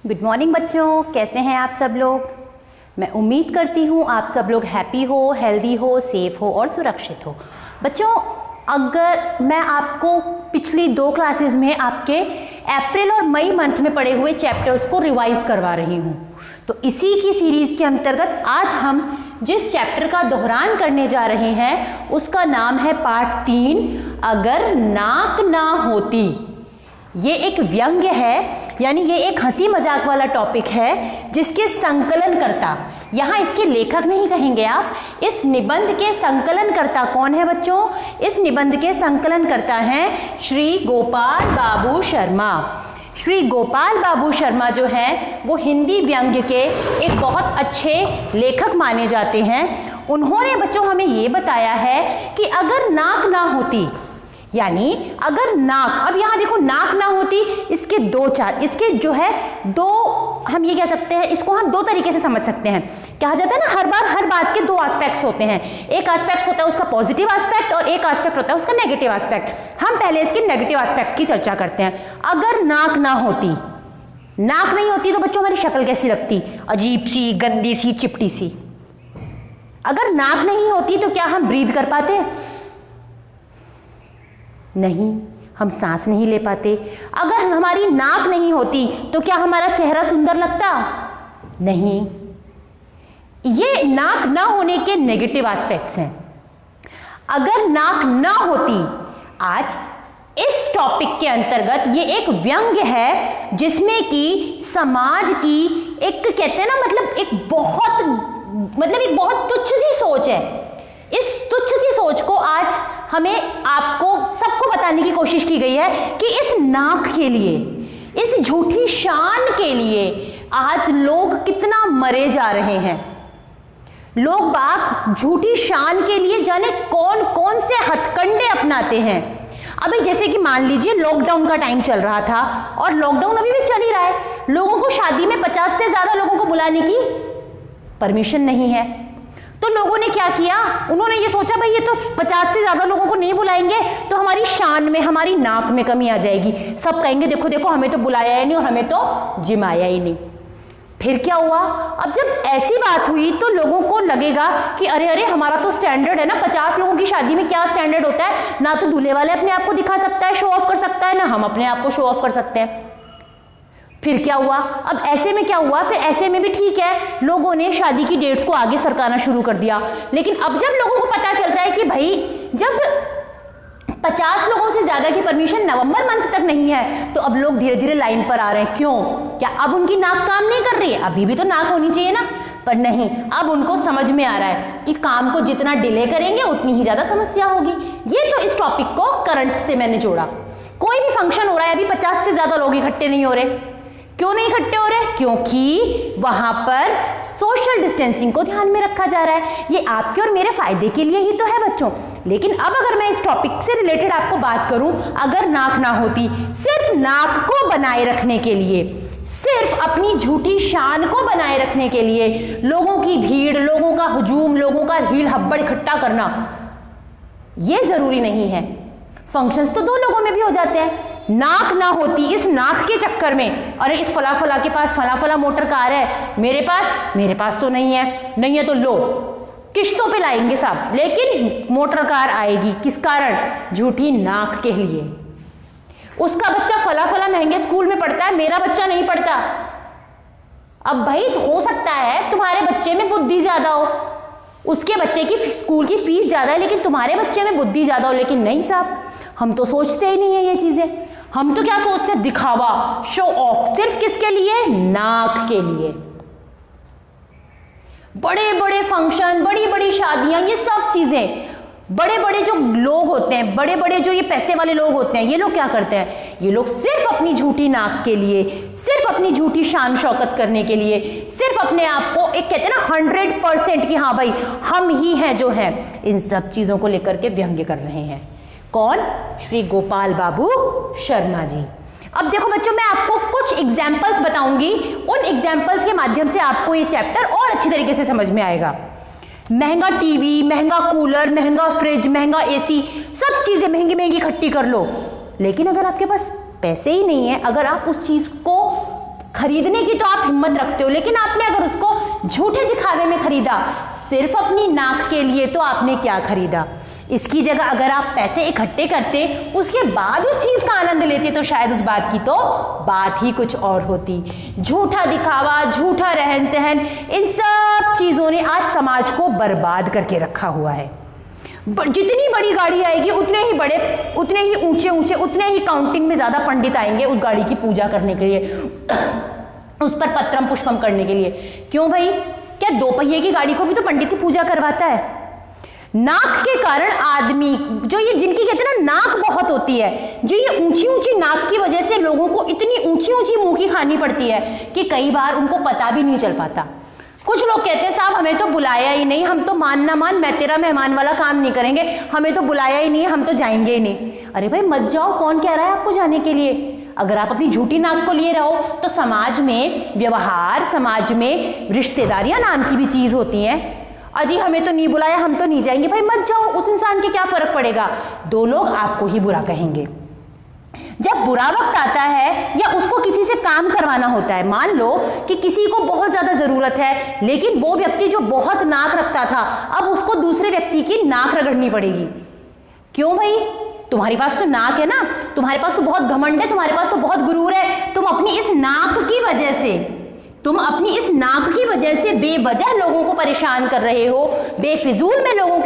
Good morning बच्चों, कैसे हैं आप सब लोग। मैं उम्मीद करती हूँ आप सब लोग हैप्पी हो, हेल्दी हो, सेफ हो और सुरक्षित हो। बच्चों, अगर मैं आपको पिछली 2 क्लासेस में आपके अप्रैल और मई मंथ में पढ़े हुए चैप्टर्स को रिवाइज करवा रही हूँ, तो इसी की सीरीज के अंतर्गत आज हम जिस चैप्टर का दोहरान करने जा रहे हैं उसका नाम है पार्ट 3, अगर नाक ना होती। ये एक व्यंग्य है, यानी ये एक हंसी मजाक वाला टॉपिक है जिसके संकलनकर्ता, यहाँ इसके लेखक नहीं कहेंगे आप, इस निबंध के संकलनकर्ता कौन है बच्चों? इस निबंध के संकलनकर्ता हैं श्री गोपाल बाबू शर्मा। श्री गोपाल बाबू शर्मा जो हैं वो हिंदी व्यंग्य के एक बहुत अच्छे लेखक माने जाते हैं। उन्होंने बच्चों हमें ये बताया है कि अगर नाक ना होती, यानी अगर नाक, अब यहाँ देखो नाक ना होती, इसके इसके जो है दो, हम ये कह सकते हैं, इसको हम 2 तरीके से समझ सकते हैं। कहा जाता है ना, हर बात के 2 एस्पेक्ट्स होते हैं। एक एस्पेक्ट होता है उसका पॉजिटिव एस्पेक्ट और एक एस्पेक्ट होता है उसका नेगेटिव एस्पेक्ट। हम पहले इसके नेगेटिव एस्पेक्ट की चर्चा करते हैं। अगर नाक ना होती, नाक नहीं होती तो बच्चों हमारी शक्ल कैसी लगती? अजीब सी, गंदी सी, चिपटी सी। अगर नाक नहीं होती तो क्या हम ब्रीथ कर पाते? नहीं, हम सांस नहीं ले पाते। अगर हमारी नाक नहीं होती तो क्या हमारा चेहरा सुंदर लगता? नहीं। ये नाक ना होने के नेगेटिव एस्पेक्ट्स हैं। अगर नाक ना होती, आज इस टॉपिक के अंतर्गत ये एक व्यंग्य है जिसमें कि समाज की एक, कहते हैं ना, एक बहुत तुच्छ सी सोच है। इस तुच्छ सी सोच को आज हमें आपको सबको बताने की कोशिश की गई है कि इस नाक के लिए, इस झूठी शान के लिए आज लोग कितना मरे जा रहे हैं। लोग बाग झूठी शान के लिए जाने कौन कौन से हथकंडे अपनाते हैं। अभी जैसे कि मान लीजिए लॉकडाउन का टाइम चल रहा था और लॉकडाउन अभी भी चल ही रहा है। लोगों को शादी में 50 से ज्यादा लोगों को बुलाने की परमिशन नहीं है, तो लोगों ने क्या किया? उन्होंने ये सोचा भाई ये तो 50 से ज्यादा लोगों को नहीं बुलाएंगे तो हमारी शान में, हमारी नाक में कमी आ जाएगी। सब कहेंगे देखो देखो हमें तो बुलाया ही नहीं और हमें तो जिमाया ही नहीं। फिर क्या हुआ? अब जब ऐसी बात हुई तो लोगों को लगेगा कि अरे अरे हमारा तो स्टैंडर्ड है ना, 50 लोगों की शादी में क्या स्टैंडर्ड होता है? ना तो दूल्हे वाले अपने आप को दिखा सकता है, शो ऑफ कर सकता है, ना हम अपने आप को शो ऑफ कर सकते हैं। फिर क्या हुआ? अब ऐसे में क्या हुआ? फिर ऐसे में भी ठीक है, लोगों ने शादी की डेट्स को आगे सरकाना शुरू कर दिया। लेकिन अब जब लोगों को पता चल रहा है कि भाई जब 50 लोगों से ज्यादा की परमिशन नवंबर मंथ तक नहीं है, तो अब लोग धीरे धीरे लाइन पर आ रहे हैं। क्यों? क्या अब उनकी नाक काम नहीं कर रही है? अभी भी तो नाक होनी चाहिए ना। पर नहीं, अब उनको समझ में आ रहा है कि काम को जितना डिले करेंगे उतनी ही ज्यादा समस्या होगी। ये तो इस टॉपिक को करंट से मैंने जोड़ा। कोई भी फंक्शन हो रहा है, अभी 50 से ज्यादा लोग इकट्ठे नहीं हो रहे। क्यों नहीं इकट्ठे हो रहे? क्योंकि वहां पर सोशल डिस्टेंसिंग को ध्यान में रखा जा रहा है। ये आपके और मेरे फायदे के लिए ही तो है बच्चों। लेकिन अब अगर मैं इस टॉपिक से रिलेटेड आपको बात करूं, अगर नाक ना होती, सिर्फ नाक को बनाए रखने के लिए, सिर्फ अपनी झूठी शान को बनाए रखने के लिए लोगों की भीड़, लोगों का हुजूम, लोगों का भीड़ हब्बड़ इकट्ठा करना, यह जरूरी नहीं है। फंक्शंस तो 2 लोगों में भी हो जाते हैं। नाक ना होती, इस नाक के चक्कर में, अरे इस फला फला के पास फला फला मोटर कार है, मेरे पास तो नहीं है तो लो किश्तों पे लाएंगे साहब, लेकिन मोटर कार आएगी। किस कारण? झूठी नाक के लिए। उसका बच्चा फला फला महंगे स्कूल में पढ़ता है, मेरा बच्चा नहीं पढ़ता। अब भाई हो सकता है तुम्हारे बच्चे में बुद्धि ज्यादा हो, उसके बच्चे की स्कूल की फीस ज्यादा है, लेकिन तुम्हारे बच्चे में बुद्धि ज्यादा हो। लेकिन नहीं साहब, हम तो सोचते ही नहीं है ये चीजें। हम तो क्या सोचते हैं? दिखावा, शो ऑफ। सिर्फ किसके लिए? नाक के लिए। बड़े बड़े फंक्शन, बड़ी बड़ी शादियां, ये सब चीजें, बड़े बड़े जो लोग होते हैं, बड़े बड़े जो ये पैसे वाले लोग होते हैं, ये लोग क्या करते हैं? ये लोग सिर्फ अपनी झूठी नाक के लिए, सिर्फ अपनी झूठी शान शौकत करने के लिए, सिर्फ अपने आप को एक, कहते हैं ना, 100% कि हाँ भाई हम ही हैं जो हैं, इन सब चीजों को लेकर के व्यंग्य कर रहे हैं। कौन? श्री गोपाल बाबू शर्मा जी। अब देखो बच्चों, मैं आपको कुछ एग्जाम्पल्स बताऊंगी, उन एग्जाम्पल्स के माध्यम से आपको ये चैप्टर और अच्छी तरीके से समझ में आएगा। महंगा टीवी, महंगा कूलर, महंगा फ्रिज, महंगा एसी, सब चीजें महंगी महंगी इकट्ठी कर लो, लेकिन अगर आपके पास पैसे ही नहीं है, अगर आप उस चीज को खरीदने की तो आप हिम्मत रखते हो, लेकिन आपने अगर उसको झूठे दिखावे में खरीदा सिर्फ अपनी नाक के लिए, तो आपने क्या खरीदा? इसकी जगह अगर आप पैसे इकट्ठे करते, उसके बाद उस चीज का आनंद लेते, तो शायद उस बात की तो बात ही कुछ और होती। झूठा दिखावा, झूठा रहन सहन, इन सब चीजों ने आज समाज को बर्बाद करके रखा हुआ है। जितनी बड़ी गाड़ी आएगी उतने ही बड़े, उतने ही ऊंचे ऊंचे, उतने ही काउंटिंग में ज्यादा पंडित आएंगे उस गाड़ी की पूजा करने के लिए, उस पर पत्रम पुष्पम करने के लिए। क्यों भाई? क्या 2 पहिए की गाड़ी को भी तो पंडित ही पूजा करवाता है? नाक के कारण आदमी जो ये, जिनकी कहते हैं ना नाक बहुत होती है, जो ये ऊंची ऊंची नाक की वजह से लोगों को इतनी ऊंची ऊंची मुंह की खानी पड़ती है कि कई बार उनको पता भी नहीं चल पाता। कुछ लोग कहते हैं साहब हमें तो बुलाया ही नहीं, हम तो मान ना मान मैं तेरा मेहमान वाला काम नहीं करेंगे, हमें तो बुलाया ही नहीं है, हम तो जाएंगे ही नहीं। अरे भाई मत जाओ, कौन कह रहा है आपको जाने के लिए? अगर आप अपनी झूठी नाक को लिए रहो तो समाज में व्यवहार, समाज में रिश्तेदारियां नाम की भी चीज होती हैं। अजी हमें तो नहीं बुलाया, हम तो नहीं जाएंगे। भाई मत जाओ, उस इंसान के क्या फर्क पड़ेगा? 2 लोग आपको ही बुरा कहेंगे। जब बुरा वक्त आता है या उसको किसी से काम करवाना होता है, मान लो कि किसी को बहुत ज्यादा जरूरत है, लेकिन वो व्यक्ति जो बहुत नाक रखता था, अब उसको दूसरे व्यक्ति की नाक रगड़नी पड़ेगी। क्यों भाई? तुम्हारे पास तो नाक है ना, तुम्हारे पास तो बहुत घमंड है, तुम्हारे पास तो बहुत गुरूर है, तुम अपनी इस नाक की वजह से बेवजह लोगों को परेशान कर रहे हो, बेफिजूल में लोगों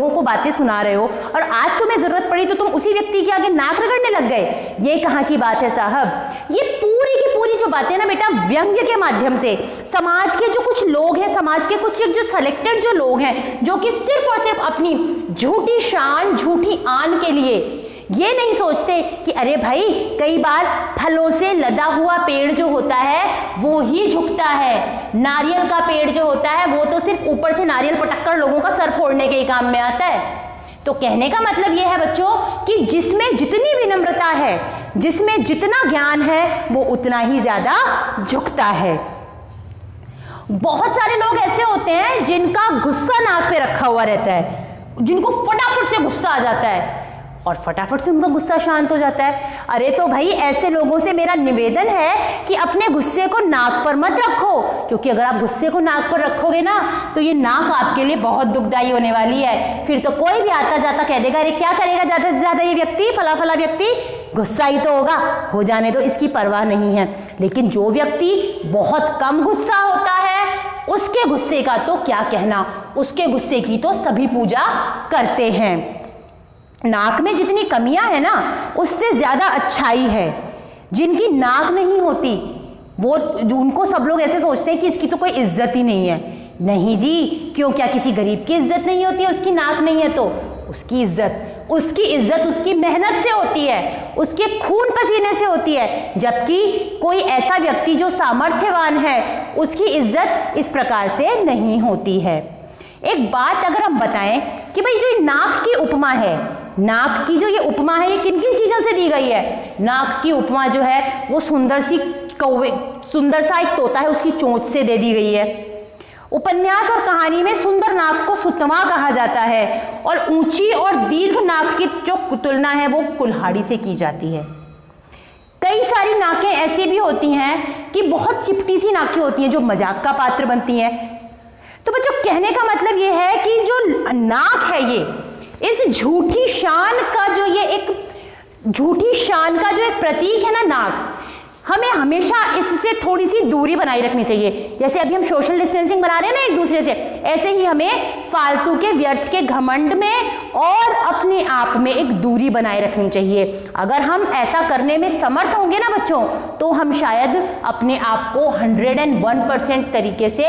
को बातें सुना रहे हो, और आज तुम्हें जरूरत पड़ी तो तुम उसी व्यक्ति के आगे नाक रगड़ने लग गए। ये कहाँ की बात है साहब? ये पूरी की पूरी जो बातें ना बेटा, व्यंग्य के माध्यम से समाज के जो कुछ लोग हैं, समाज के कुछ जो सेलेक्टेड जो लोग हैं, जो कि सिर्फ और सिर्फ अपनी झूठी शान, झूठी आन के लिए ये नहीं सोचते कि अरे भाई कई बार फलों से लदा हुआ पेड़ जो होता है वो ही झुकता है। नारियल का पेड़ जो होता है वो तो सिर्फ ऊपर से नारियल पटक कर लोगों का सर फोड़ने के ही काम में आता है। तो कहने का मतलब ये है बच्चों कि जिसमें जितनी विनम्रता है, जिसमें जितना ज्ञान है, वो उतना ही ज्यादा झुकता है। बहुत सारे लोग ऐसे होते हैं जिनका गुस्सा नाक पे रखा हुआ रहता है, जिनको फटाफट से गुस्सा आ जाता है और फटाफट से उनका गुस्सा शांत हो जाता है। अरे तो भाई ऐसे लोगों से मेरा निवेदन है कि अपने गुस्से को नाक पर मत रखो, क्योंकि अगर आप गुस्से को नाक पर रखोगे ना तो ये नाक आपके लिए बहुत दुखदाई होने वाली है। फिर तो कोई भी आता जाता कह देगा अरे क्या करेगा ज्यादा से ज्यादा ये व्यक्ति, फला फला व्यक्ति, गुस्सा ही तो होगा, हो जाने दो, इसकी परवाह नहीं है। लेकिन जो व्यक्ति बहुत कम गुस्सा होता है उसके गुस्से का तो क्या कहना, उसके गुस्से की तो सभी पूजा करते हैं। नाक में जितनी कमियां है ना उससे ज्यादा अच्छाई है। जिनकी नाक नहीं होती वो उनको सब लोग ऐसे सोचते हैं कि इसकी तो कोई इज्जत ही नहीं है। नहीं जी, क्यों? क्या किसी गरीब की इज्जत नहीं होती है? उसकी नाक नहीं है तो उसकी इज्जत उसकी मेहनत से होती है, उसके खून पसीने से होती है। जबकि कोई ऐसा व्यक्ति जो सामर्थ्यवान है उसकी इज्जत इस प्रकार से नहीं होती है। एक बात अगर हम बताएं कि भाई जो नाक की उपमा है, नाक की जो ये उपमा है ये किन किन चीजों से दी गई है? नाक की उपमा जो है वो सुंदर सा एक तोता है उसकी चोंच से दे दी गई है। उपन्यास और कहानी में सुंदर नाक को सुतवा कहा जाता है और ऊंची और दीर्घ नाक की जो तुलना है वो कुल्हाड़ी से की जाती है। कई सारी नाकें ऐसी भी होती हैं कि बहुत चिपटी सी नाकें होती हैं जो मजाक का पात्र बनती हैं। तो बच्चों कहने का मतलब ये है कि जो नाक है ये इस झूठी शान का जो एक प्रतीक है ना नाक, हमें हमेशा इससे थोड़ी सी दूरी बनाए रखनी चाहिए। जैसे अभी हम सोशल डिस्टेंसिंग बना रहे हैं ना एक दूसरे से, ऐसे ही हमें फालतू के व्यर्थ के घमंड में और अपने आप में एक दूरी बनाए रखनी चाहिए। अगर हम ऐसा करने में समर्थ होंगे ना बच्चों तो हम शायद अपने आप को 101% तरीके से,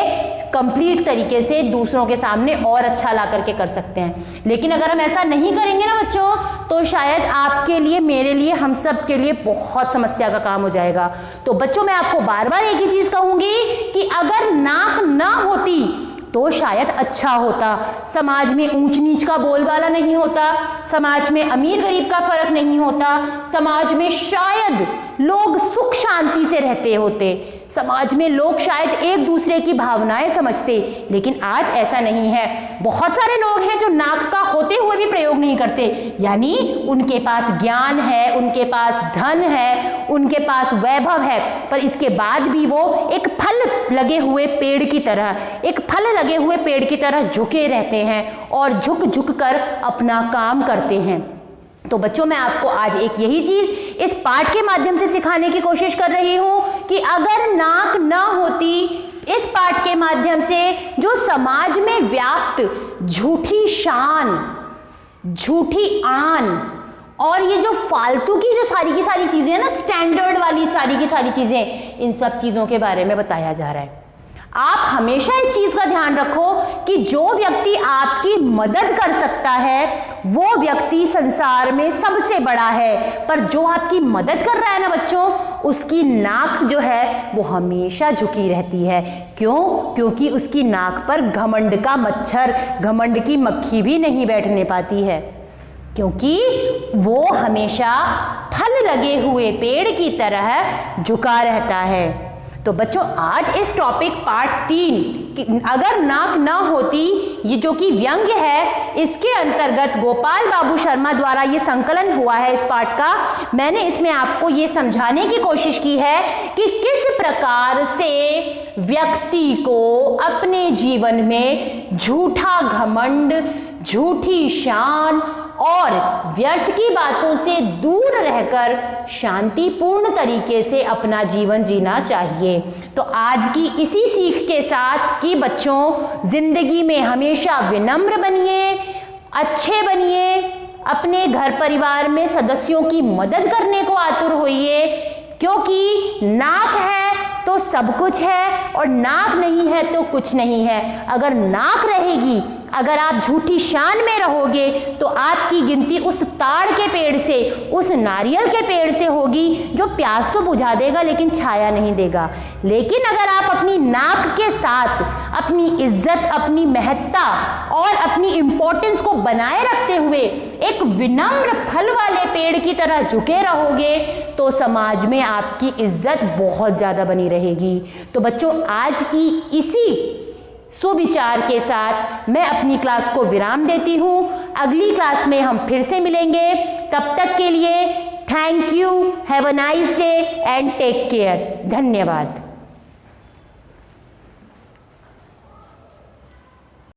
कंप्लीट तरीके से दूसरों के सामने और अच्छा ला करके कर सकते हैं। लेकिन अगर हम ऐसा नहीं करेंगे ना बच्चों तो शायद आपके लिए, मेरे लिए, हम सब के लिए बहुत समस्या का काम हो जाएगा। तो बच्चों मैं आपको बार बार एक ही चीज कहूंगी कि अगर नाक ना होती तो शायद अच्छा होता। समाज में ऊंच नीच का बोलबाला नहीं होता, समाज में अमीर गरीब का फर्क नहीं होता, समाज में शायद लोग सुख शांति से रहते होते, समाज में लोग शायद एक दूसरे की भावनाएं समझते, लेकिन आज ऐसा नहीं है। बहुत सारे लोग हैं जो नाक का होते हुए भी प्रयोग नहीं करते, यानी उनके पास ज्ञान है, उनके पास धन है, उनके पास वैभव है, पर इसके बाद भी वो एक फल लगे हुए पेड़ की तरह, एक फल लगे हुए पेड़ की तरह झुके रहते हैं और झुक झुक कर अपना काम करते हैं। तो बच्चों, मैं आपको आज एक यही चीज इस पाठ के माध्यम से सिखाने की कोशिश कर रही हूं कि अगर नाक ना होती, इस पाठ के माध्यम से जो समाज में व्याप्त झूठी शान, झूठी आन और ये जो फालतू की जो सारी की सारी चीजें हैं ना, स्टैंडर्ड वाली सारी की सारी चीजें, इन सब चीजों के बारे में बताया जा रहा है। आप हमेशा इस चीज का ध्यान रखो कि जो व्यक्ति आपकी मदद कर सकता है वो व्यक्ति संसार में सबसे बड़ा है, पर जो आपकी मदद कर रहा है ना बच्चों, उसकी नाक जो है वो हमेशा झुकी रहती है। क्यों? क्योंकि उसकी नाक पर घमंड का मच्छर, घमंड की मक्खी भी नहीं बैठने पाती है, क्योंकि वो हमेशा फल लगे हुए पेड़ की तरह झुका रहता है। तो बच्चों, आज इस टॉपिक पार्ट 3 कि अगर नाक ना होती, ये जो कि व्यंग है, इसके अंतर्गत गोपाल बाबू शर्मा द्वारा ये संकलन हुआ है इस पाठ का। मैंने इसमें आपको ये समझाने की कोशिश की है कि किस प्रकार से व्यक्ति को अपने जीवन में झूठा घमंड, झूठी शान और व्यर्थ की बातों से दूर रहकर शांतिपूर्ण तरीके से अपना जीवन जीना चाहिए। तो आज की इसी सीख के साथ कि बच्चों, जिंदगी में हमेशा विनम्र बनिए, अच्छे बनिए, अपने घर परिवार में सदस्यों की मदद करने को आतुर होइए, क्योंकि नाक है तो सब कुछ है और नाक नहीं है तो कुछ नहीं है। अगर नाक रहेगी, अगर आप झूठी शान में रहोगे, तो आपकी गिनती उस ताड़ के पेड़ से, उस नारियल के पेड़ से होगी जो प्यास तो बुझा देगा लेकिन छाया नहीं देगा। लेकिन अगर आप अपनी नाक के साथ अपनी इज्जत, अपनी महत्ता और अपनी इंपॉर्टेंस को बनाए रखते हुए एक विनम्र फल वाले पेड़ की तरह झुके रहोगे, तो समाज में आपकी इज्जत बहुत ज्यादा बनी रहेगी। तो बच्चों, आज की इसी सुविचार के साथ मैं अपनी क्लास को विराम देती हूं। अगली क्लास में हम फिर से मिलेंगे। तब तक के लिए thank you, have a nice day and take care. धन्यवाद।